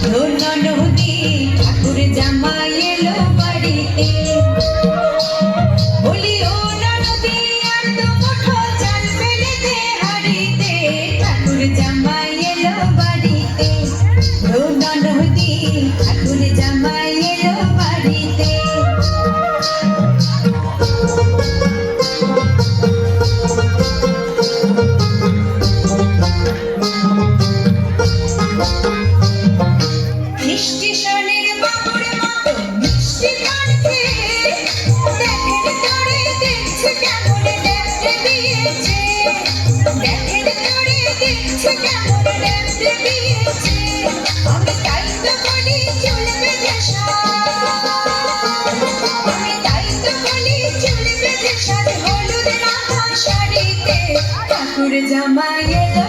নদী ঠাকুর জামাই এলো বাড়িতে, বলি ও নদী আর তো মুঠো চাল ফেলে দে হাড়িতে, ঠাকুর জামাই এলো বাড়িতে, নদী ঠাকুর জামাই এলো বাড়িতে। মিষ্টি সোনের বাবুর মতো মিষ্টি কণ্ঠে দেখেন তোরে দেখছে কেমন দেখতে দিয়েছে, দেখেন তোরে দেখছে কেমন দেখতে দিয়েছে। আমি তাই তো বলি চুল বেঁধে আমি তাই তো বলি চুল বেঁধে সাজ হলুদ রাঙা শাড়িতে, ঠাকুর জামাই এলো